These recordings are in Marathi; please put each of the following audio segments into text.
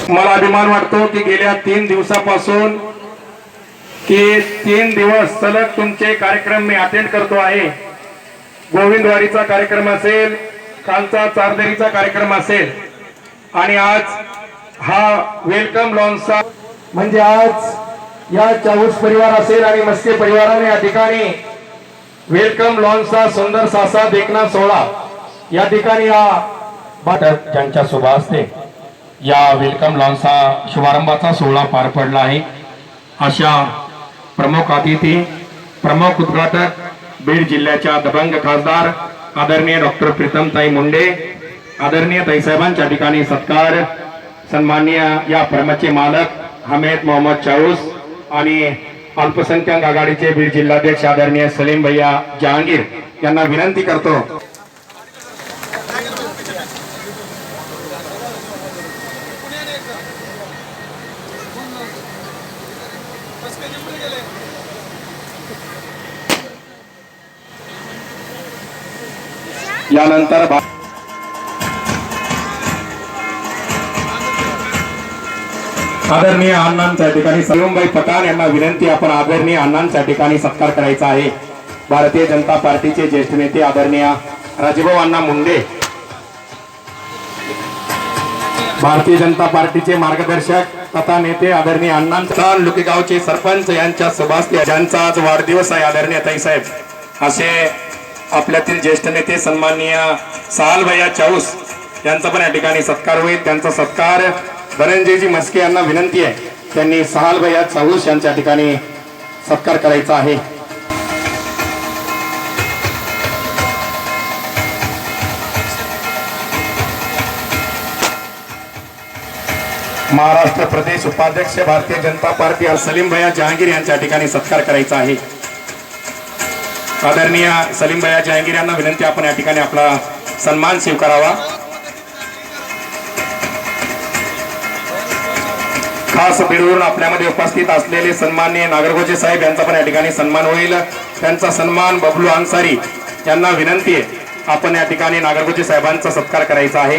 मला अभिमान वाटतो की गेल्या 3 दिवसापासून की 3 दिवस सलग तुमचे कार्यक्रम मी अटेंड करतो आहे। गोविंदवाडीचा कार्यक्रम असेल, कालचा चारदरीचा कार्यक्रम असेल आणि आज हा वेलकम लॉन्चचा म्हणजे आज या चाऊस परिवार असेल आणि मस्के परिवाराने या ठिकाणी वेलकम लॉन्चचा सुंदर सासा देखना सोहळा या ठिकाणी ज्यांच्या शुभ हस्ते या वेलकम लॉन्चचा शुभारंभाचा सोहळा पार पडला आहे। अशा प्रमुख अतिथी, प्रमुख उद्घाटक बीड जिल्ह्याच्या दबंग खासदार आदरणीय डॉक्टर प्रीतमताई मुंडे, आदरणीय ताईसाहेबांच्या ठिकाणी सत्कार, सन्माननीय या फर्मचे मालक हमेद मोहम्मद चाऊस आणि अल्पसंख्याक आघाडीचे बीड जिल्हाध्यक्ष आदरणीय सलीम भैया जहांगीर यांना विनंती करतो यानंतर आदरणीय अण्णांच्या ठिकाणी सलीमभाई पठाण यांना विनंती, आपण आदरणीय अण्णांच्या ठिकाणी सत्कार करायचा आहे। भारतीय जनता पार्टीचे ज्येष्ठ नेते आदरणीय राजभाऊ अण्णा मुंडे, भारतीय जनता पार्टीचे मार्गदर्शक तथा नेते आदरणीय अण्णांचा लुकेगावचे सरपंच यांच्या शुभास्ते ज्यांचा आज वाढदिवस आहे आदरणीय ताईसाहेब, असे आपल्यातील ज्येष्ठ नेते सन्माननीय सहाल भैया चाऊस यांचा पण या ठिकाणी सत्कार होईल। त्यांचा सत्कार धनंजयजी मस्के यांना विनंती आहे, त्यांनी सहाल भैया चाऊस यांच्या ठिकाणी सत्कार करायचा आहे। महाराष्ट्र प्रदेश उपाध्यक्ष भारतीय जनता पार्टी सलीम भैया जहांगीर यांच्या ठिकाणी सत्कार करायचा आहे। आदरणीय सलीम भैया जहांगीर यांना विनंती, आपण या ठिकाणी आपला सन्मान स्वीकारावा। खास बीडवरून आपल्यामध्ये उपस्थित असलेले सन्माननीय नागरगोजे साहेब यांचा पण या ठिकाणी सन्मान होईल। त्यांचा सन्मान बबलू अन्सारी यांना विनंती आहे, आपण या ठिकाणी नागरगोजे साहेबांचा सत्कार करायचा आहे।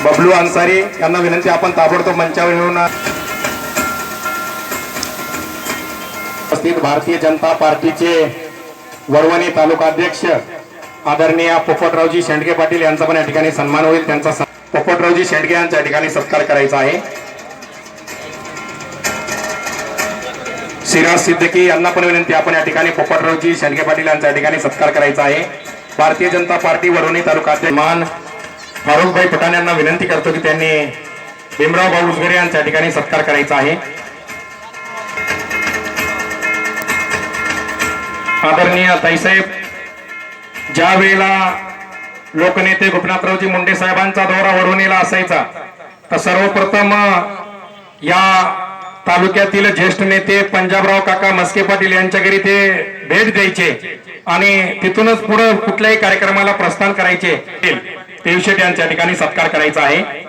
बबलू अन्सारी यांना विनंती, आपण ताबडतोब मंचावर येऊन भारतीय जनता पार्टीचे वरवणी तालुका अध्यक्ष आदरणीय पोपटरावजी शेंडगे पाटील यांचा पण या ठिकाणी सन्मान होईल। त्यांचा पोपटरावजी शेंडगे यांच्या ठिकाणी सत्कार करायचा आहे। सिराज सिद्दीकी यांना पण विनंती, आपण या ठिकाणी पोपटरावजी शेंडगे पाटील यांच्या ठिकाणी सत्कार करायचा आहे। भारतीय जनता पार्टी वरवणी तालुका अध्यक्ष मान फारुखभाई पठाण यांना विनंती करतो की त्यांनी भीमराव भाऊ उजगरे यांच्या ठिकाणी सत्कार करायचा आहे। आदरणीय ताईसाहेब, ज्या वेळेला लोकनेते गोपीनाथरावजी मुंडे साहेबांचा दौरा वरवणीला असायचा तर सर्वप्रथम या तालुक्यातील ज्येष्ठ नेते पंजाबराव काका मस्के पाटील यांच्या घरी ते भेट द्यायचे आणि तिथूनच पुढे कुठल्याही कार्यक्रमाला प्रस्थान करायचे। तेवशेट यांच्या ठिकाणी सत्कार करायचा आहे।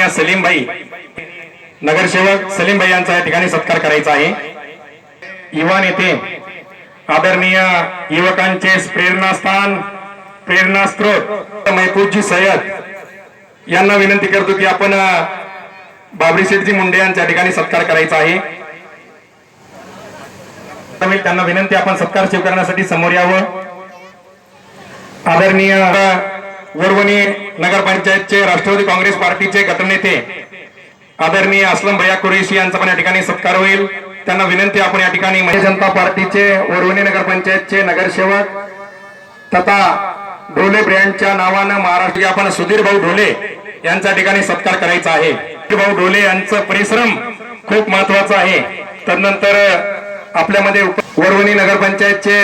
सलीम भाई नगरसेवक सलीम भाई यांचा या ठिकाणी सत्कार करायचा आहे। युवा नेते आदरणीय युवकांचे प्रेरणास्थान, प्रेरणास्त्रोत महफूजी सय्यद यांना विनंती करतो की आपण बाबरी शेठजी मुंडे यांच्या ठिकाणी सत्कार करायचा आहे। त्यांना विनंती, आपण सत्कार स्वीकारण्यासाठी समोर यावं। आदरणीय वरवणी नगरपंचायतचे राष्ट्रवादी काँग्रेस पार्टीचे गटनेते आदरणीय असलम भैया कुरेशी यांचा पण या ठिकाणी सत्कार होईल। त्यांना विनंती, आपण या ठिकाणी भारतीय जनता पार्टीचे वरवणी नगरपंचायतचे नगरसेवक तथा ढोले ब्रँडच्या नावानं महाराष्ट्र आपण सुधीर भाऊ ढोले यांच्या ठिकाणी सत्कार करायचा आहे। भाऊ ढोले यांचा परिश्रम खूप महत्वाचा आहे। तदनंतर आपल्यामध्ये वरवणी नगरपंचायतचे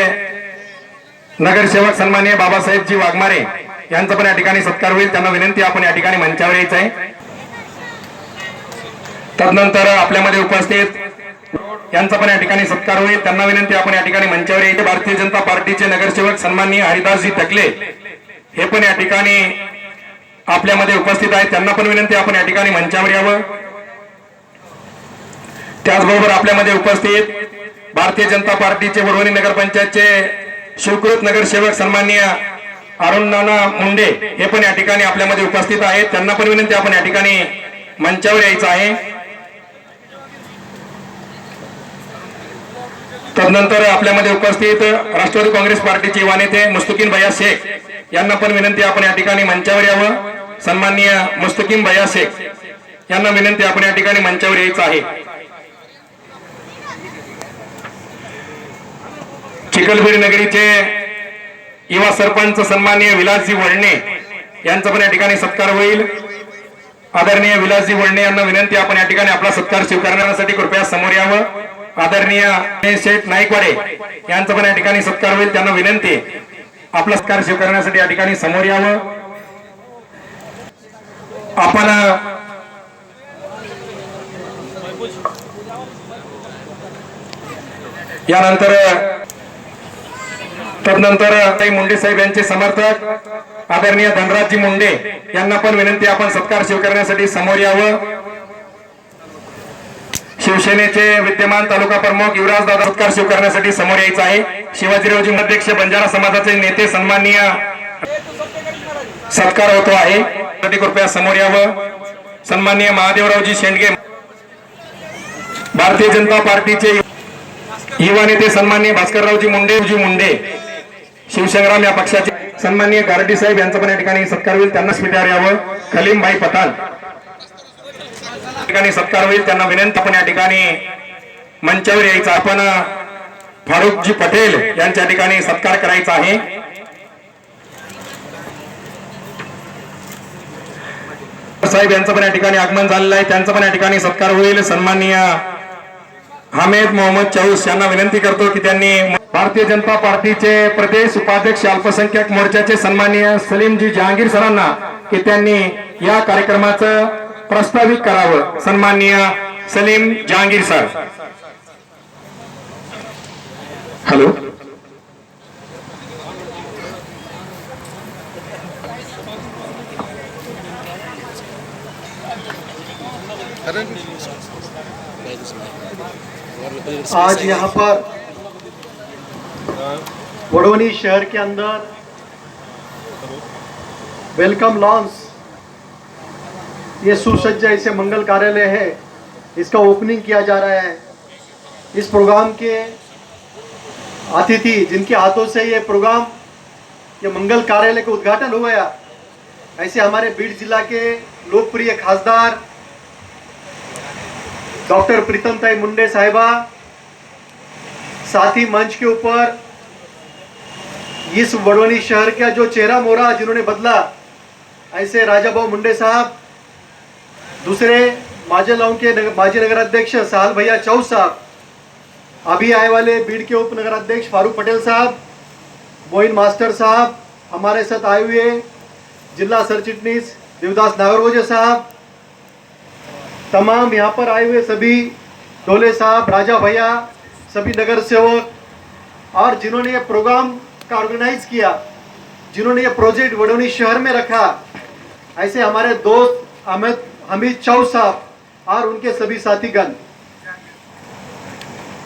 नगरसेवक सन्माननीय बाबासाहेबजी वाघमारे यांचा पण या ठिकाणी सत्कार होईल। त्यांना विनंती, आपण या ठिकाणी मंचावर यायचं आहे। तदनंतर आपल्यामध्ये उपस्थित यांचा पण या ठिकाणी सत्कार होईल। त्यांना विनंती, आपण या ठिकाणी मंचावर यायचे। भारतीय जनता पार्टीचे नगरसेवक सन्माननीय हरिदासजी तकले हे पण या ठिकाणी आपल्यामध्ये उपस्थित आहेत। त्यांना पण विनंती, आपण या ठिकाणी मंचावर यावं। त्याचबरोबर आपल्यामध्ये उपस्थित भारतीय जनता पार्टीचे वडवणी नगरपंचायतचे शिवकृत नगरसेवक सन्माननीय अरुण नाना मुंडे हे पण या ठिकाणी आपल्यामध्ये उपस्थित आहेत. त्यांना पण विनंती आपण या ठिकाणी मंचावर यायचं आहे. तदनंतर आपल्यामध्ये उपस्थित राष्ट्रवादी काँग्रेस पार्टीचे युवा नेते मुस्तकीम भैया शेख यांना पण विनंती आपण या ठिकाणी मंचावर यावं. सन्माननीय मुस्तकीम भैया शेख यांना विनंती आपण या ठिकाणी मंचावर यायचं आहे. चिखलबीड नगरीचे युवा सरपंच सन्माननीय विलासजी वळणे यांचा पण या ठिकाणी सत्कार होईल. आदरणीय विलासजी वळणे यांना विनंती आपण या ठिकाणी आपला सत्कार स्वीकारण्यासाठी कृपया समोर यावं. आदरणीय शेठ नाईकवाडे यांचा पण या ठिकाणी सत्कार होईल. त्यांना विनंती आपला सत्कार स्वीकारण्यासाठी या ठिकाणी समोर यावं. आपण यानंतर तदनंतर मुंडे साहेब यांचे समर्थक आदरणीय धनराजजी मुंडे यांना पण विनंती आपण सत्कार स्वीकारण्यासाठी समोर यावं. शिवसेनेचे विद्यमान तालुका प्रमुख युवराज दादा सत्कार स्वीकारण्यासाठी समोर यायचं आहे. शिवाजीरावजी अध्यक्ष बंजारा समाजाचे नेते सन्माननीय सत्कार होतो आहे. कृपया समोर यावं. सन्माननीय महादेवरावजी शेंडगे भारतीय जनता पार्टीचे युवा नेते सन्माननीय भास्कररावजी मुंडे शिवसंग्राम या पक्षाचे सन्माननीय गारडी साहेब यांचा पण या ठिकाणी सत्कार होईल. त्यांना स्वीकार यावं. खलीमभाई पठाण ठिकाणी सत्कार होईल. त्यांना विनंती आपण या ठिकाणी मंचावर यायचं. आपण फारुखजी पटेल यांच्या ठिकाणी सत्कार करायचा आहे. साहेब यांचं पण या ठिकाणी आगमन झालेलं आहे. त्यांचा पण या ठिकाणी सत्कार होईल. सन्माननीय हामेद मोहम्मद चौस यांना विनंती करतो की त्यांनी भारतीय जनता पार्टीचे प्रदेश उपाध्यक्ष अल्पसंख्याक मोर्चाचे सन्माननीय सलीमजी जहांगीर सरांना की त्यांनी या कार्यक्रमाचं प्रस्तावित करावं. सन्माननीय सलीम जहांगीर सर. हॅलो. आज यहाँ पर वडोनी शहर के अंदर वेलकम लॉन्स ये सुसज्ज ऐसे मंगल कार्यालय है, इसका ओपनिंग किया जा रहा है. इस प्रोग्राम के अतिथि जिनके हाथों से ये प्रोग्राम ये मंगल कार्यालय का उद्घाटन हो गया, ऐसे हमारे बीड जिला के लोकप्रिय खासदार डॉक्टर प्रीतमताई मुंडे साहिबा, साथ ही मंच के ऊपर इस वडवनी शहर का जो चेहरा मोहरा जिन्होंने बदला, ऐसे राजाभाऊ मुंडे साहब, दूसरे माजेलाओं के माजी नगराध्यक्ष साहल भैया चौस साहब, अभी आए वाले बीड के उप नगराध्यक्ष फारूक पटेल साहब, मोइन मास्टर साहब, हमारे साथ आए हुए जिला सरचिटनीस देवदास नागरगोजे साहब, तमाम यहाँ पर आए हुए सभी डोले साहब, राजा भैया, सभी नगर सेवक और जिन्होंने ये प्रोग्राम का ऑर्गेनाइज किया, जिन्होंने ये प्रोजेक्ट वडोनी शहर में रखा, ऐसे हमारे दोस्त हमीद चौस साहब और उनके सभी साथीगण.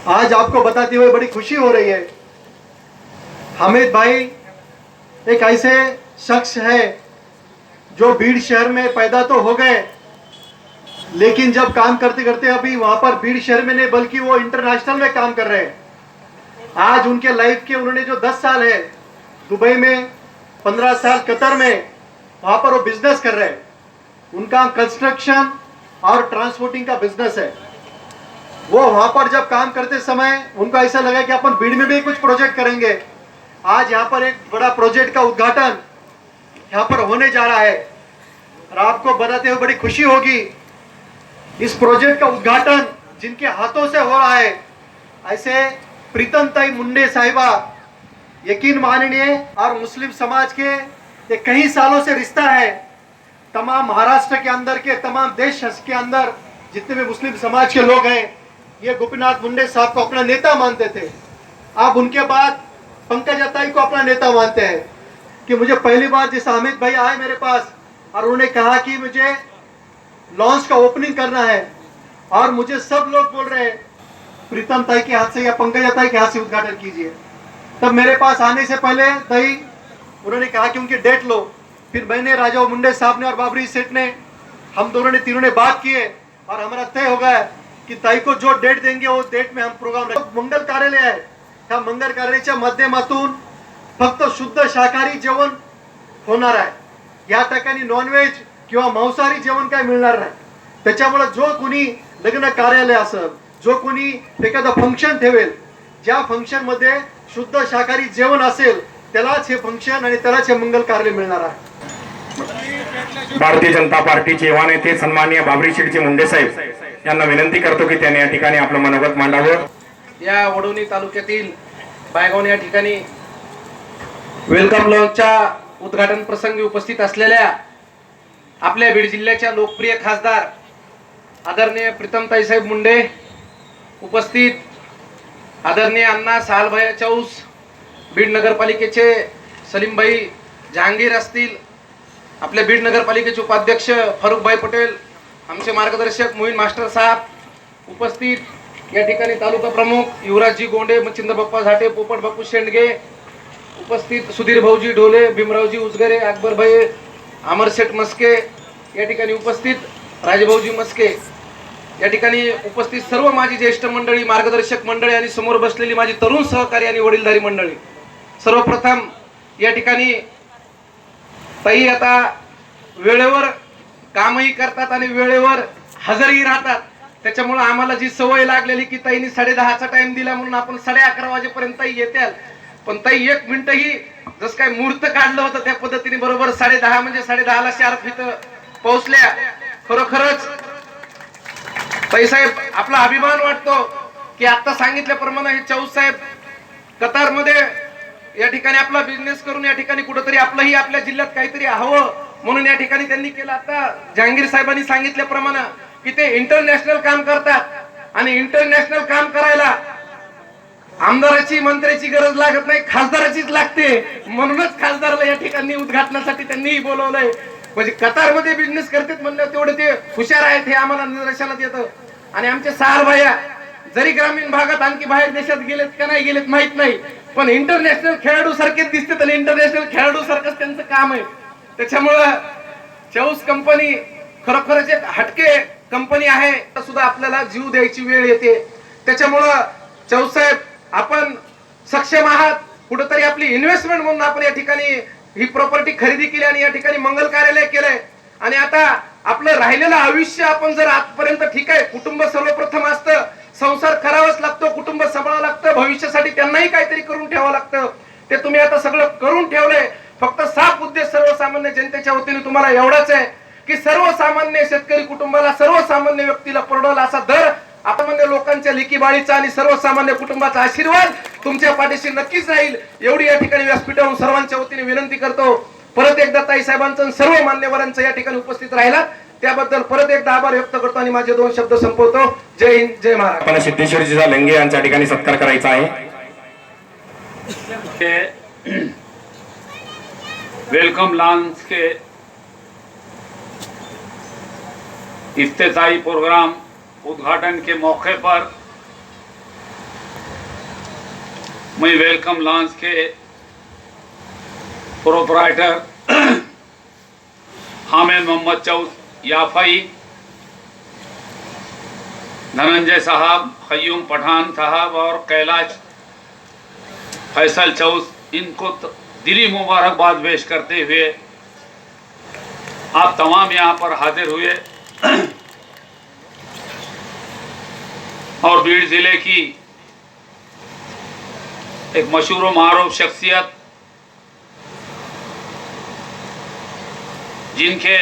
आज आपको बताते हुए बड़ी खुशी हो रही है. हमीद भाई एक ऐसे शख्स है जो बीड शहर में पैदा तो हो गए, लेकिन जब काम करते करते अभी वहां पर बीड शहर में नहीं बल्कि वो इंटरनेशनल में काम कर रहे हैं. आज उनके लाइफ के उन्होंने जो 10 साल है दुबई में, 15 साल कतर में, वहां पर वो बिजनेस कर रहे हैं. उनका कंस्ट्रक्शन और ट्रांसपोर्टिंग का बिजनेस है. वो वहां पर जब काम करते समय उनको ऐसा लगा कि अपन बीड में भी कुछ प्रोजेक्ट करेंगे. आज यहाँ पर एक बड़ा प्रोजेक्ट का उद्घाटन यहाँ पर होने जा रहा है और आपको बताते हुए बड़ी खुशी होगी. इस प्रोजेक्ट का उद्घाटन जिनके हाथों से हो रहा है, ऐसे प्रीतमताई मुंडे साहिबा, यकीन माननीय और मुस्लिम समाज के ये कई सालों से रिश्ता है. तमाम महाराष्ट्र के अंदर के तमाम देश के अंदर जितने भी मुस्लिम समाज के लोग हैं, ये गोपीनाथ मुंडे साहब को अपना नेता मानते थे. अब उनके बाद पंकज अताई को अपना नेता मानते हैं. कि मुझे पहली बार जैसे हामिद भाई आए मेरे पास और उन्होंने कहा कि मुझे लॉन्च का ओपनिंग करना है, और मुझे सब लोग बोल रहे हैं प्रीतम ताई के हाथ से या पंकज ताई के हाथ से उद्घाटन कीजिए। तब मेरे पास आने से पहले ताई उन्होंने कहा कि उनकी डेट लो। फिर मैंने, राजा मुंडे साहब ने और बाबरी सेठ ने, हम दोनों ने, तीनों ने बात किए और हमारा तय हो गया की ताई को जो डेट देंगे वो डेट में हम प्रोग्राम मंगल कार्यालय आहे, ह्या मंगल कार्यालयाच्या माध्यमातून फक्त शुद्ध शाकाहारी जेवण होणार आहे। या ठिकाणी नॉनव्हेज किंवा मांसाहारी जेवण काय मिळणार नाही। त्याच्यामुळे जो कोणी लग्न कार्यालय असेल, जो कोणी एखादा फंक्शन ठेवेल, ज्या फंक्शन मध्ये शुद्ध शाकाहारी जेवण असेल त्यालाच हे फंक्शन आणि त्यालाच हे मंगल कार्यालय मिळणार आहे। भारतीय जनता पार्टीचे युवा नेते सन्माननीय बाबरी शेठजी मुंडे साहेब यांना विनंती करतो की त्यांनी या ठिकाणी आपलं मनोगत मांडावं। या वडोणी तालुक्यातील बायगाव या ठिकाणी वेलकम लॉन्चच्या उद्घाटन प्रसंगी उपस्थित असलेल्या आपल्या बीड जिल्ह्याच्या लोकप्रिय खासदार आदरणीय प्रीतमताई साहेब मुंडे, उपस्थित आदरणीय अण्णा सालभाई चौस, बीड नगरपालिकेचे सलीमभाई जहांगीर असतील, आपल्या बीड नगरपालिकेचे उपाध्यक्ष फारुखभाई पटेल, आमचे मार्गदर्शक मोहीन मास्टर साहेब, उपस्थित या ठिकाणी तालुका प्रमुख युवराजजी गोंडे, मच्छिंद्र बाप्पा झाटे, पोपट बापू शेंडगे, उपस्थित सुधीर भाऊजी ढोले, भीमरावजी उजगरे, अकबरभाई अमरशेठ मस्के, या ठिकाणी उपस्थित राजभाऊजी मस्के, या ठिकाणी उपस्थित सर्व माझी ज्येष्ठ मंडळी, मार्गदर्शक मंडळी आणि समोर बसलेली माझी तरुण सहकारी आणि वडीलधारी मंडळी, सर्वप्रथम या ठिकाणी ताई आता वेळेवर कामही करतात आणि वेळेवर हजरही राहतात। त्याच्यामुळे आम्हाला जी सवय लागलेली की ताईंनी 10:30चा टाइम दिला म्हणून आपण 11:30 वाजेपर्यंत ताई येत्याल, पण ताई 1 मिनिटही जसं काय मुहूर्त काढलं होतं त्या पद्धतीने बरोबर 10:30 म्हणजे 10:30ला शार्प इथं पोहोचल्या। खरोखरच ताई साहेब आपला अभिमान वाटतो की आता सांगितल्याप्रमाणे हे चौस साहेब कतारमध्ये या ठिकाणी आपला बिझनेस करून या ठिकाणी कुठेतरी आपलंही आपल्या जिल्ह्यात काहीतरी हवं म्हणून या ठिकाणी त्यांनी केलं। आता जहांगीर साहेबांनी सांगितल्याप्रमाणे की ते इंटरनॅशनल काम करतात आणि इंटरनॅशनल काम करायला आमदाराची मंत्र्याची गरज लागत नाही, खासदाराचीच लागते। म्हणूनच खासदाराला या ठिकाणी उद्घाटनासाठी त्यांनीही बोलवलंय। म्हणजे कतारमध्ये बिझनेस करतात म्हणलं तेवढे ते हुशार आहेत हे आम्हाला निदर्शनात येतं। आणि आमचे सार भैया जरी ग्रामीण भागात आणखी बाहेर देशात गेलेत का नाही गेलेत माहित नाही, पण इंटरनॅशनल खेळाडू सारखेच दिसतात आणि इंटरनॅशनल खेळाडू सारखंच त्यांचं काम आहे। त्याच्यामुळं चौस कंपनी खरोखरच एक हटके कंपनी आहे, सुद्धा आपल्याला जीव द्यायची वेळ येते। त्याच्यामुळं चौस साहेब आपण सक्षम आहात, कुठेतरी आपली इन्व्हेस्टमेंट म्हणून आपण या ठिकाणी ही प्रॉपर्टी खरेदी केली आणि या ठिकाणी मंगल कार्यालय केलंय। आणि आता आपलं राहिलेलं आयुष्य आपण जर आजपर्यंत ठीक आहे, कुटुंब सर्वप्रथम असतं, संसार करावाच लागतो, कुटुंब सांभाळावं लागतं, भविष्यासाठी त्यांनाही काहीतरी करून ठेवावं लागतं, ते तुम्ही आता सगळं करून ठेवलंय। फक्त साफ उद्देश सर्वसामान्य जनतेच्या वतीने तुम्हाला एवढाच आहे की सर्वसामान्य शेतकरी कुटुंबाला, सर्वसामान्य व्यक्तीला परवडेल असा दर, आपण लोकांच्या लेकी बाळीचा आणि सर्वसामान्य कुटुंबाचा आशीर्वाद तुमच्या पाठीशी नक्कीच राहील, एवढी या ठिकाणी व्यासपीठावरून सर्वांच्या वतीने विनंती करतो। परत एकदा ताई साहेबांचं सर्व मान्यवरांचं या ठिकाणी उपस्थित राहिला त्याबद्दल परत एकदा आभार व्यक्त करतो आणि माझे 2 शब्द संपवतो। जय हिंद, जय महाराष्ट्र। आपण सिद्धेश्वरजीचा लंगे यांच्या ठिकाणी सत्कार करायचा आहे। वेलकम लॉन्च के इफ्तिताई प्रोग्राम उद्घाटन के मौके पर मैं वेलकम लॉन्च के प्रोपराइटर हामिद मोहम्मद चौस याफाई, धनंजय साहब, खयूम पठान साहब और कैलाश फैसल चौस, इनको दिली मुबारकबाद पेश करते हुए आप तमाम यहाँ पर हाजिर हुए और बीड़ जिले की एक मशहूर व मारूफ शख्सियत जिनके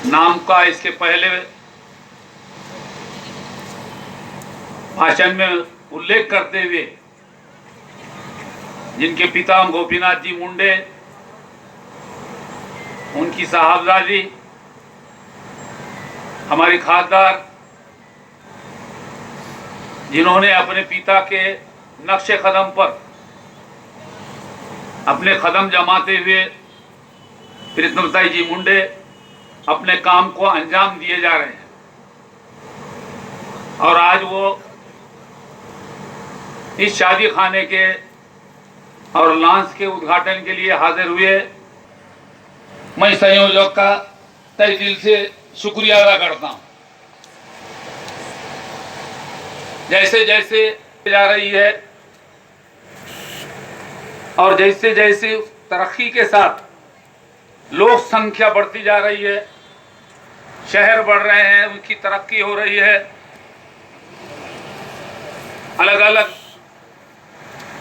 नाम का इसके पहले भाषण में उल्लेख करते हुए जिनके पिता गोपीनाथ जी मुंडे, उनकी साहबजादी हमारी खासदार, जिन्होंने अपने पिता के नक्शे कदम पर अपने कदम जमाते हुए प्रीतमताई जी मुंडे अपने काम को अंजाम दिए जा रहे हैं। और आज वो इस शादी खाने के और लॉन्च के उद्घाटन के लिए हाजिर हुए। मैं संयोजक का तहे दिल से शुक्रिया अदा करता हूं। जैसे जैसे जा रही है और जैसे जैसे तरक्की के साथ लोक संख्या बढ़ती जा रही है, शहर बढ़ रहे हैं, उनकी तरक्की हो रही है, अलग अलग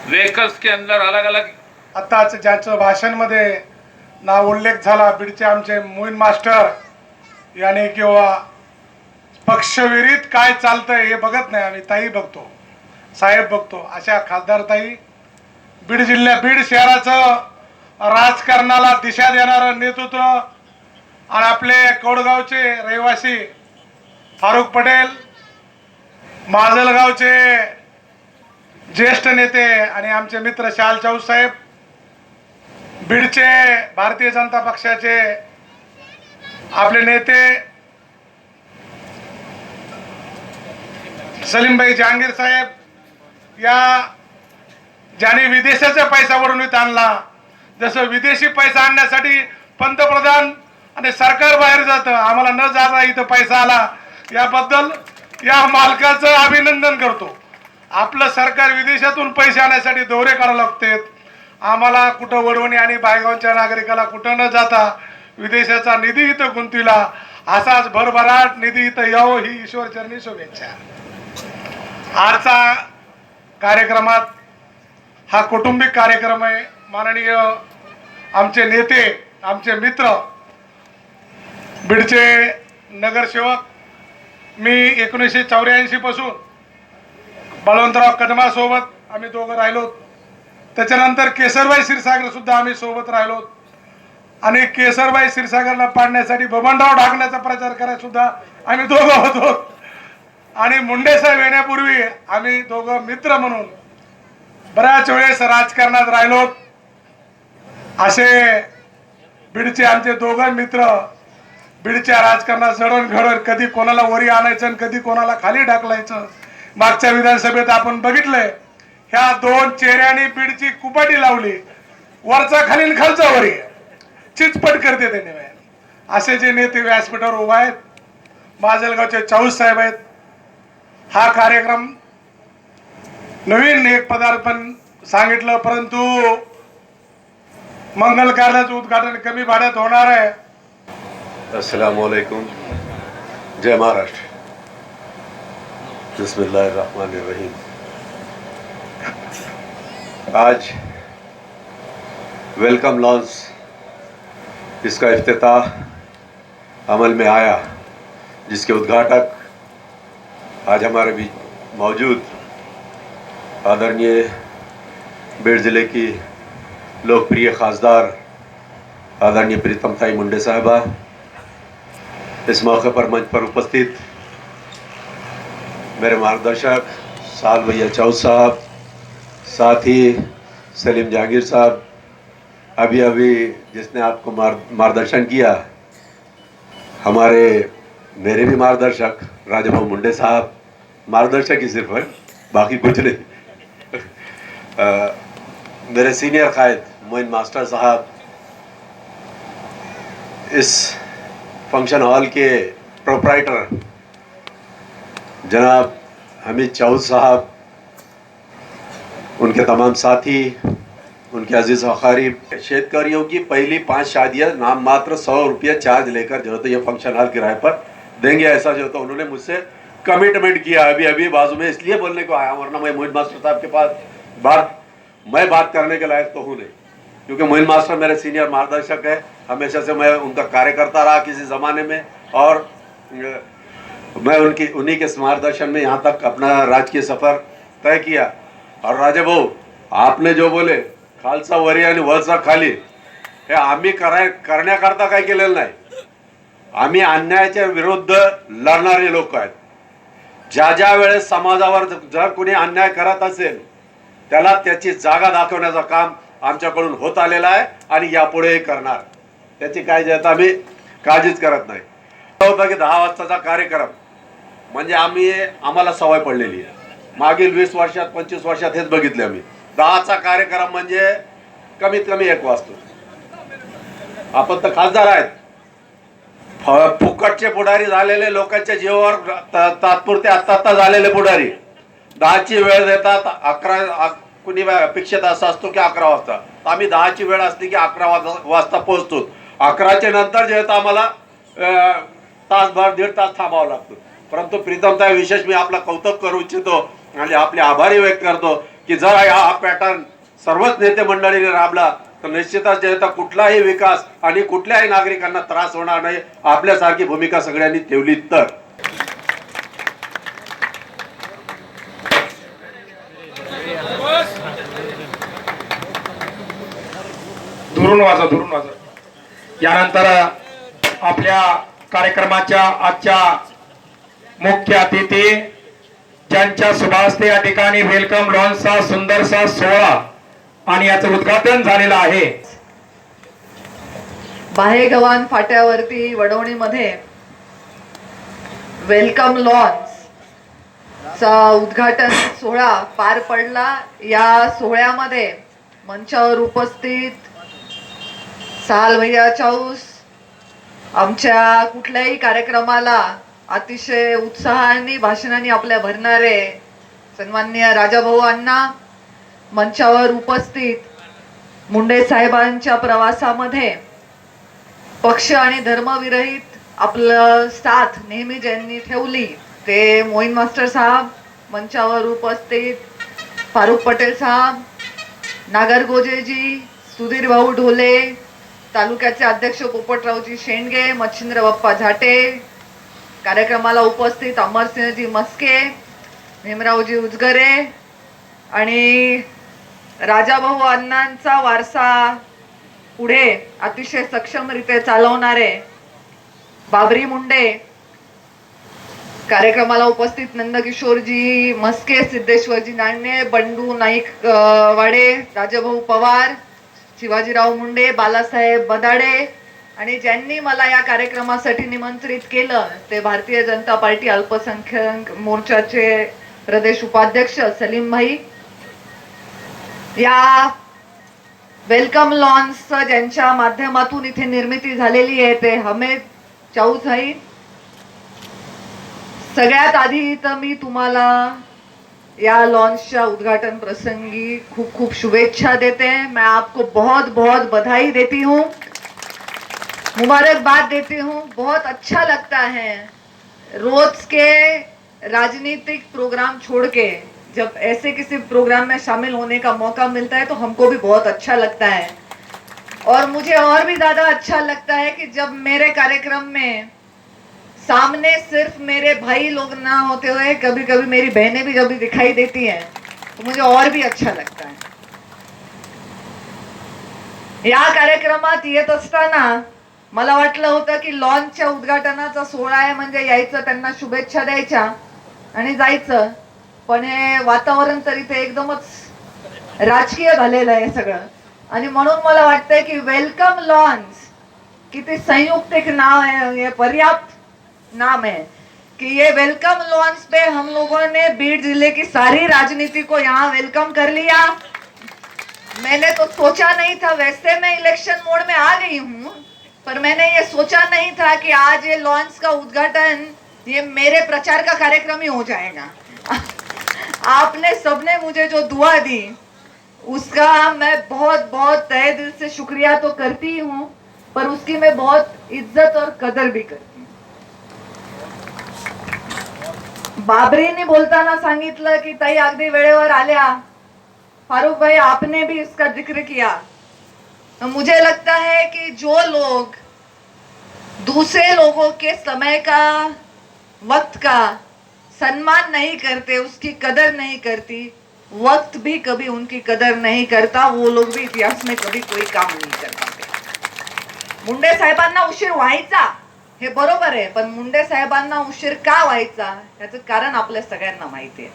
व्हेकल्स के अंदर अलग अलग आताच ज्याचं भाषणमध्ये नाव उल्लेख झाला बीडचे आमचे मोईन मास्टर याने किंवा पक्षविरीत काय चालतंय हे बघत नाही आम्ही, ताई बघतो, साहेब बघतो, अशा खासदार ताई बीड बीड शहराचं राजकारणाला दिशा देणारं नेतृत्व आणि आपले कोडगावचे रहिवासी फारुख पटेल, माजलगावचे ज्येष्ठ नेते आणि आमचे मित्र शाल चौस साहेब, बीडचे भारतीय जनता पक्षाचे आपले नेते सलीमभाई जहांगीर साहेब, या ज्याने विदेशाचा पैसा वडून आणला, जसं विदेशी पैसा आणण्यासाठी पंतप्रधान आणि सरकार बाहेर जातं, आम्हाला न जाता इथं पैसा आला, याबद्दल या मालकाचं अभिनंदन करतो। आपलं सरकार विदेशातून पैसे आणण्यासाठी दौरे करावे लागतात, आम्हाला कुठं वडवणी आणि बायगावच्या नागरिकाला कुठं न जाता विदेशाचा निधी इथं गुंतविला, असाच भरभराट निधी इथं यावं ही ईश्वरचरणी शुभेच्छा। आजचा कार्यक्रमात हा कौटुंबिक कार्यक्रम आहे। माननीय आमचे नेते, आमचे मित्र, बीडचे नगरसेवक, मी 1984 पासून बळवंतराव कदमा सोबत आम्ही दोघं राहिलो, त्याच्यानंतर केसरबाई क्षीरसागर सुद्धा आम्ही सोबत राहिलो आणि केसरबाई क्षीरसागरला पाडण्यासाठी बबनराव ढाकण्याचा प्रचार करायला सुद्धा आम्ही दोघं होतो आणि मुंडे साहेब येण्यापूर्वी आम्ही दोघं मित्र म्हणून बऱ्याच वेळेस राजकारणात राहिलो। असे बीडचे आमचे दोघं मित्र बीडच्या राजकारणात जडणघडण, कधी कोणाला वरी आणायचं आणि कधी कोणाला खाली ढकलायचं। मागच्या विधानसभेत आपण बघितलंय, ह्या दोन चेहऱ्यांनी बीडची कुपाटी लावली, वरचा खाली आणि खालचा वरी, चिचपट करते त्याने। असे जे नेते व्यासपीठावर उभा आहेत, माजलगावचे चौस साहेब आहेत। हा कार्यक्रम नवीन एक पदार्पण सांगितलं, परंतु मंगल कार्याचं उद्घाटन कमी भाड्यात होणार आहे। अस्सलाम वालेकुम, जय महाराष्ट्र, बिस्मिल्लाहिर्रहमानिर्रहीम। आज वेलकम लॉन्च इसका इफ्तिताह अमल में आया, जिसके उद्घाटक आज हमारे बीच मौजूद आदरणीय बीड जिले की लोकप्रिय खासदार आदरणीय प्रीतमताई मुंडे साहबा, इस मौके पर मंच पर उपस्थित मेरे मार्गदर्शक साल भैया चौस साहब, साथ ही सलीम जहांगीर साहब, अभी अभी जिसने आपको मार्गदर्शन किया, हमारे मेरे भी मार्गदर्शक राजाभाऊ मुंडे साहब, मार्गदर्शक ही सिर्फ है, बाकी कुछ नहीं। मेरे सीनियर कायद मोइन मास्टर साहब, इस फंक्शन हॉल के प्रोप्राइटर जनाब हमीद चौस साहब, उनके तमाम साथी, उनके अजीज़ वक़ारीब, शेतकारियों की पहली 5 शादियाँ नाम मात्र 100 रुपये चार्ज लेकर जो तो ये फंक्शन हॉल किराए पर देंगे, ऐसा जो तो उन्होंने मुझसे कमिटमेंट किया। अभी अभी बाजू में इसलिए बोलने को आया, वरना मैं मोइन मास्टर साहब के पास बात करने के लायक तो हूँ नहीं, क्योंकि मोइन मास्टर मेरे सीनियर मार्गदर्शक है, हमेशा से मैं उनका कार्यकर्ता रहा किसी ज़माने में, और मैं उन्हीं के मार्गदर्शन में यहाँ तक अपना राजकीय सफ़र तय किया। और राजे भाऊ, आपने जो बोले खालसा वरी आणि वरचा खाली, हे आम्ही करण्याकरता काय केलेलं नाही, आम्ही अन्यायाच्या विरुद्ध लढणारे लोक आहेत। ज्या ज्या वेळेस समाजावर जर कोणी अन्याय करत असेल, त्याला त्याची जागा दाखवण्याचं काम आमच्याकडून होत आलेलं आहे आणि यापुढेही करणार, त्याची काय जे आम्ही काळजीच करत नाही। होता की 10 वाजताचा कार्यक्रम म्हणजे आम्हाला सवय पडलेली आहे. मागील 20 वर्षात 25 वर्षात हेच बघितले आम्ही. 10चा कार्यक्रम म्हणजे कमीत कमी 1 वाजतो. आपण तर खासदार आहेत, फुकटचे पुढारी झालेले, लोकांच्या जीवावर तात्पुरते आत्ता झालेले पुढारी 10ची वेळ देतात. 11 कुणी अपेक्षित असा असतो की 11 वाजता. आम्ही 10ची वेळ असली की 11 वाजता पोहोचतो. 11च्या नंतर जे येतं आम्हाला तासभर 1.5 तास थांबावं लागतं. परंतु प्रीतमताई, विशेष मी आपला कौतुक करू इच्छितो आणि आपले आभारी व्यक्त करतो की जर हा पॅटर्न सर्वच नेते मंडळीने राबला तर निश्चितच जे येतं कुठलाही विकास आणि कुठल्याही नागरिकांना त्रास होणार नाही. आपल्यासारखी भूमिका सगळ्यांनी ठेवली तर. धुरून वाजव. यानंतर आपल्या कार्यक्रमाच्या आजच्या मुख्य अतिथी ज्यांच्या शुभास्ते या ठिकाणी वेलकम लॉन्चचा सुंदरसा सोहळा आणि याचं उद्घाटन झालेलं आहे. बाहेगव्हाण फाट्यावरती वडवणीमध्ये वेलकम लॉन्च चा उद्घाटन सोहळा पार पडला. या सोहळ्यामध्ये मंचावर उपस्थित साल भैया चाऊस, आमच्या कुठल्याही कार्यक्रमाला अतिशय उत्साहाने भाषणाने आपल्या भरणारे सन्माननीय राजाभाऊ अण्णा, मंचावर उपस्थित मुंडे साहेबांच्या प्रवासामध्ये पक्ष आणि धर्मविरहित आपलं साथ नेहमी ज्यांनी ठेवली ते मोईन मास्टर साहेब, मंचावर उपस्थित फारुख पटेल साहेब, नागरगोजेजी, सुधीर भाऊ ढोले, तालुक्याचे अध्यक्ष पोपटरावजी शेंडगे, मच्छिंद्र बाप्पा झाटे, कार्यक्रमाला उपस्थित अमरसिंहजी मस्के, भीमरावजी उजगरे आणि राजाभाऊ अण्णांचा वारसा पुढे अतिशय सक्षमरित्या चालवणारे बाबरी मुंडे, कार्यक्रमाला उपस्थित नंदकिशोरजी मस्के, सिद्धेश्वरजी नाणे, बंडू नाईक वाडे, राजाभाऊ पवार, शिवाजीराव मुंडे, बालासाहेब बदाडे आणि ज्यांनी मला या कार्यक्रमासाठी निमंत्रित केलं ते भारतीय जनता पार्टी अल्पसंख्याक मोर्चाचे प्रदेश उपाध्यक्ष सलीम भाई. या वेलकम लॉन्च ज्यांच्या माध्यमातून इथे निर्मिती झालेली आहे ते हमेद चाऊस भाई. सगळ्यात आधी तर मी तुम्हाला या लॉन्चच्या उद्घाटन प्रसंगी खूप खूप शुभेच्छा देते. मैं आपको बहुत बहुत बधाई देती हूँ, मुबारकबाद देती हूँ. बहुत अच्छा लगता है रोज के राजनीतिक प्रोग्राम छोड़ के जब ऐसे किसी प्रोग्राम में शामिल होने का मौका मिलता है तो हमको भी बहुत अच्छा लगता है. और मुझे और भी ज्यादा अच्छा लगता है कि जब मेरे कार्यक्रम में सामने सिर्फ मेरे भाई लोग ना होते हुए कभी कभी मेरी बहनें भी जब भी दिखाई देती हैं तो मुझे और भी अच्छा लगता है. या कार्यक्रमात येत असताना मला वाटलं होतं की लॉन्चच्या उद्घाटनाचा सोहळा आहे म्हणजे यायचं, त्यांना शुभेच्छा द्यायच्या आणि जायचं. पण हे वातावरण तर इथे एकदमच राजकीय झालेलं आहे सगळं आणि म्हणून मला वाटतंय की वेलकम लॉन्च किती संयुक्त एक नाव है, ये पर्याप्त नाम है कि ये वेलकम लॉन्च पे हम लोगों ने बीड जिले की सारी राजनीति को यहाँ वेलकम कर लिया. मैंने तो सोचा नहीं था, वैसे मैं इलेक्शन मोड में आ गई हूँ, पर मैंने ये सोचा नहीं था कि आज ये लॉन्च का उद्घाटन ये मेरे प्रचार का कार्यक्रम ही हो जाएगा. आपने सबने मुझे जो दुआ दी उसका मैं बहुत बहुत तहे दिल से शुक्रिया तो करती हूँ, पर उसकी मैं बहुत इज्जत और कदर भी करती हूँ. बाबरीने बोलताना सांगितलं की ताई अगदी वेळेवर आल्या. फारूक भाई आपने भी इसका जिक्र किया. तो मुझे लगता है कि जो लोग दूसरे लोगों के समय का, वक्त का सम्मान नहीं करते, उसकी कदर नहीं करती, वक्त भी कभी उनकी कदर नहीं करता, वो लोग भी इतिहास में कभी कोई काम नहीं कर पाते. मुंडे साहेबांना उशीर व्हायचा हे बरोबर आहे, पण मुंडे साहेबांना उशीर का व्हायचा याचं कारण आपल्या सगळ्यांना माहिती आहे.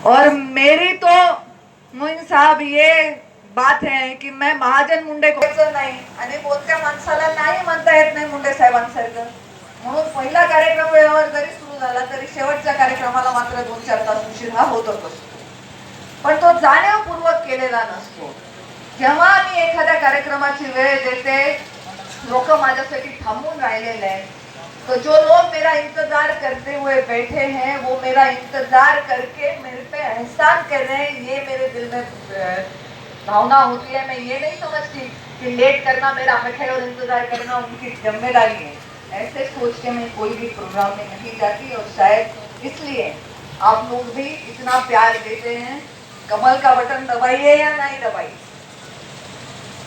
और मेरी तो मोईन साहब ये बात है की मैं महाजन मुंडे नाही आणि बोलत्या माणसाला नाही म्हणता येत नाही मुंडे साहेबांसारखं. म्हणून पहिला कार्यक्रम वेळेवर जरी सुरू सुरू झाला तरी शेवटच्या कार्यक्रमाला मात्र 2-4 तास उशीर हा होतच असतो. पण तो जाणीवपूर्वक केलेला नसतो. जेव्हा मी एखाद्या कार्यक्रमाची वेळ देते, लोक माझ्यासाठी थांबून राहिलेले आहेत, तो जो लोग मेरा इंतजार करते हुए बैठे हैं वो मेरा इंतजार करके मेरे पे एहसान कर रहे हैं, ये मेरे दिल में भावना होती है. मैं ये नहीं समझती कि लेट करना मेरा हक है और इंतजार करना उनकी जिम्मेदारी है. ऐसे सोच के मैं कोई भी प्रोग्राम में नहीं जाती और शायद इसलिए आप लोग भी इतना प्यार देते हैं. कमल का बटन दबाइए या नहीं दबाइए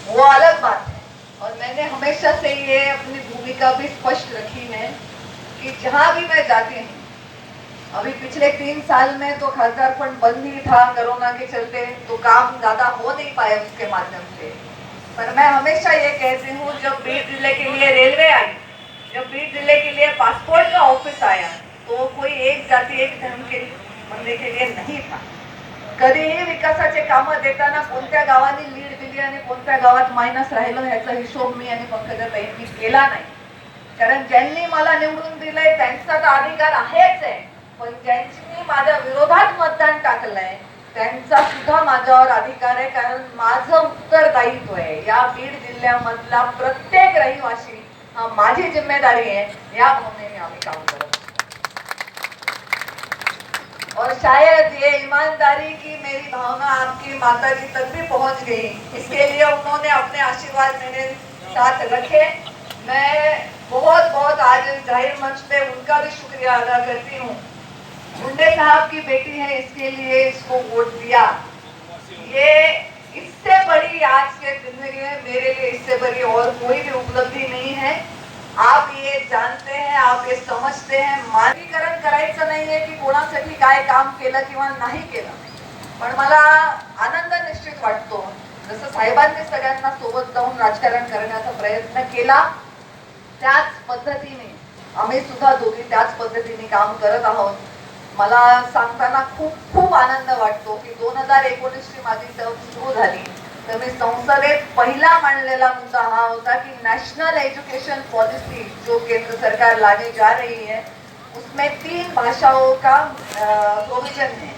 वो अलग बात है. और मैंने हमेशा से ये अपनी भूमिका भी स्पष्ट रखी है कि जहां भी मैं जाती हूँ, अभी पिछले 3 साल में तो खासदार फंड बंद ही था कोरोना के चलते, तो काम ज्यादा हो नहीं पाया उसके माध्यम से. पर मैं हमेशा ये कहती हूँ, जब बीड जिले के लिए रेलवे आई, जब बीड जिले के लिए पासपोर्ट का ऑफिस आया, तो कोई एक जाती एक धर्म के बंदे के लिए नाही था. कधीही विकासाचे कामं देताना कोणत्या गावांनी लीड दिली आणि कोणत्या गावात मायनस राहिलं ह्याचा हिशोब मी आणि पंकजाताईंनी केला नाही. कारण ज्यांनी मला निवडून दिलंय त्यांचा तर अधिकार आहेच आहे, पण ज्यांनी माझ्या विरोधात मतदान टाकलंय त्यांचा सुद्धा माझ्यावर अधिकार आहे. कारण माझं उत्तरदायित्व आहे, या बीड जिल्ह्यामधला प्रत्येक रहिवासी हा माझी जिम्मेदारी आहे, या भावनेने आम्ही काम करत. और शायद ये ईमानदारी की मेरी भावना आपकी माताजी तक भी पहुंच गई, इसके लिए उन्होंने अपने आशीर्वाद मेरे साथ रखे. मैं बहुत बहुत आज जाहिर मंच पे उनका भी शुक्रिया अदा करती हूँ. मुंडे साहब की बेटी है, इसके लिए इसको वोट दिया. ये इससे बड़ी आज के जिंदगी में मेरे लिए इससे बड़ी और कोई भी उपलब्धि नहीं है. आप ये जानते हैं, आप ये समजते हैं. मानकीकरण करायचं नाहीये की कोणासाठी काय काम केलं किंवा नाही केलं, पण मला आनंद निश्चित वाटतो. जसं साहेबांनी सगळ्यांना सोबत जाऊन राजकारण करण्याचा प्रयत्न केला, त्याच पद्धतीने आम्ही सुद्धा दोघी त्याच पद्धतीने काम करत आहोत. मला सांगताना खूप खूप आनंद वाटतो की 2019 ची माझी टर्म सुरू झाली तर मी संसदेत पहिला मांडलेला मुद्दा हा होता कि नेशनल एजुकेशन पॉलिसी जो केंद्र सरकार लाने जा रही है उसमें 3 भाषाओं का प्रोविजन है.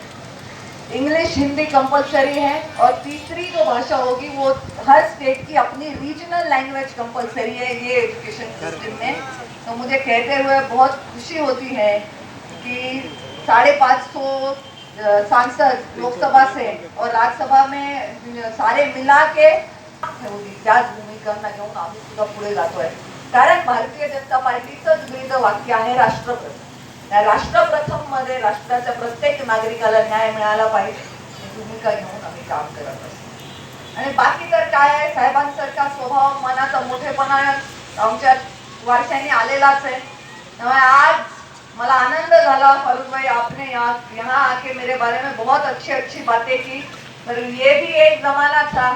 इंग्लिश हिंदी कंपलसरी है और तीसरी जो भाषा होगी वो हर स्टेट की अपनी रीजनल लैंग्वेज कंपलसरी है ये एजुकेशन सिस्टम में. तो मुझे कहते हुए बहुत खुशी होती है कि 550 सांसद लोकसभा से और राज्यसभा में सारे मिला के त्याच भूमिकांना घेऊन आम्ही सुद्धा पुढे जातोय. कारण भारतीय जनता पार्टीचंच ब्रीद वाक्य आहे राष्ट्रप्रथम. या राष्ट्रप्रथम मध्ये राष्ट्राच्या प्रत्येक नागरिकाला न्याय मिळाला पाहिजे ही भूमिका घेऊन आम्ही काम करत असतो. आणि बाकी तर काय आहे, साहेबांसारखा स्वभाव मनाचा मोठेपणा आमच्या वारशाने आलेलाच आहे. त्यामुळे आज मला आनंद झाला फारूक भाई आपने यहाँ आके मेरे बारे में बहुत अच्छी बातें की. पर ये भी एक जमाना था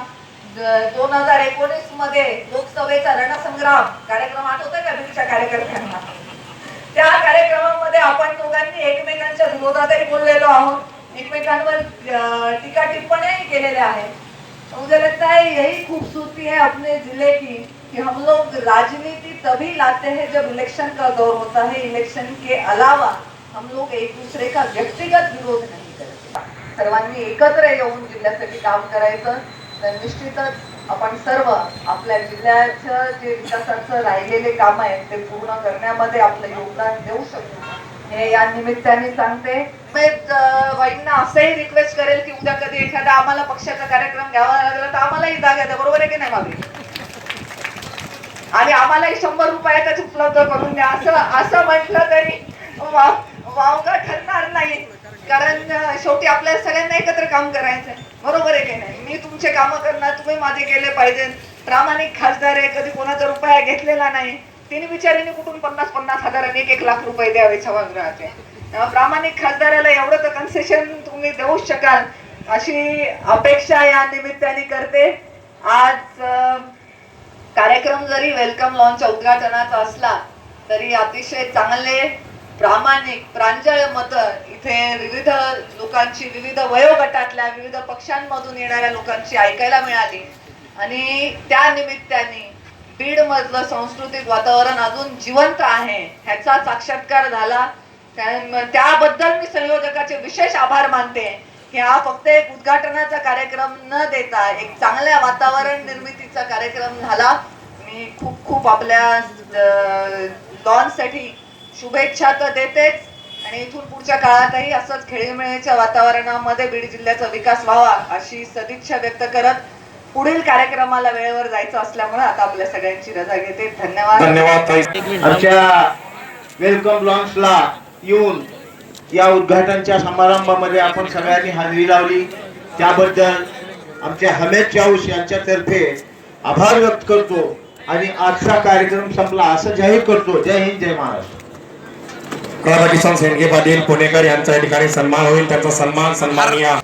2019 मध्ये लोकसभेचा रणसंग्राम कार्यक्रम आठवतोय का बीडच्या कार्यकर्त्यांना? त्या कार्यक्रमामध्ये आपण दोघांनी एकमेकांच्या विरोधातही बोललेलो आहोत, एकमेकांवर टीका टिप्पणीही केलेल्या आहेत. मुझे लगता है यही खूबसूरती है अपने जिले की कि हम लोग राजनीति तभी लाते हैं जब इलेक्शन का दौर होता है. इलेक्शन के अलावा हम लोग एक दूसरे का व्यक्तिगत विरोध नहीं करते. सर्वांनी एकत्र येऊन जिल्ह्यासाठी काम करायचं तर निश्चितच आपण सर्व आपल्या जिल्ह्याचं जे विकासाचं राहिलेले काम आहेत ते पूर्ण करण्यामध्ये आपलं योगदान देऊ शकतो हे या निमित्ताने सांगते. वाईंना असंही रिक्वेस्ट करेल की उद्या कधी एखादा आम्हाला पक्षाचा कार्यक्रम घ्यावा लागला तर आम्हालाही जागा द्या, बरोबर आहे की नाही मागणी? आणि आम्हालाही 100 रुपयातच उपलब्ध करून द्या असं म्हटलं तरी वावगा ठरणार नाही. कारण शेवटी आपल्याला सगळ्यांना एकत्र काम करायचंय, बरोबर आहे की नाही? मी तुमचे कामं करणार, तुम्ही माझे केले पाहिजे. प्रामाणिक खासदार आहे, कधी कोणाचा रुपया घेतलेला नाही. तिने बिचारीने कुठून 50-50 हजारांनी 1-1 लाख रुपये द्यावे सभागृहाचे. प्रामाणिक खासदाराला एवढं तर कन्सेशन तुम्ही देऊ शकाल अशी अपेक्षा या निमित्ताने करते. आज कार्यक्रम जरी वेलकम लॉन्चच्या उद्घाटनाचा असला तरी अतिशय चांगले प्रामाणिक प्रांजळ मतं इथे विविध लोकांची, विविध वयोगटातल्या, विविध पक्षांमधून येणाऱ्या लोकांची ऐकायला मिळाली. आणि त्या निमित्ताने बीड मधलं सांस्कृतिक वातावरण अजून जिवंत आहे ह्याचा साक्षात्कार झाला. त्याबद्दल मी संयोजकाचे विशेष आभार मानते की हा फक्त एक उद्घाटनाचा कार्यक्रम न देता एक चांगल्या वातावरण निर्मितीचा कार्यक्रम झाला. मी खूप खूप आपल्या लॉन्चसाठी शुभेच्छा तर देतेच आणि इथून पुढच्या काळातही असंच खेळीमेळीच्या वातावरणामध्ये बीड जिल्ह्याचा विकास व्हावा अशी सदिच्छा व्यक्त करत पुढील कार्यक्रमाला वेळेवर जायचं असल्यामुळे आता आपल्या सगळ्यांची रजा घेते. धन्यवाद. धन्यवाद ताई. आमच्या वेलकम लॉन्चला येऊन या उद्घाटनच्या समारंभामध्ये आपण सगळ्यांनी हजेरी लावली त्याबद्दल आमच्या हमेद चाऊस यांच्यातर्फे आभार व्यक्त करतो आणि आजचा कार्यक्रम संपला असं जाहीर करतो. जय हिंद, जय महाराष्ट्र. राधाकिशन सेंडगे पाटील पुणेकर यांच्या ठिकाणी सन्मान होईल. त्यांचा सन्माननीय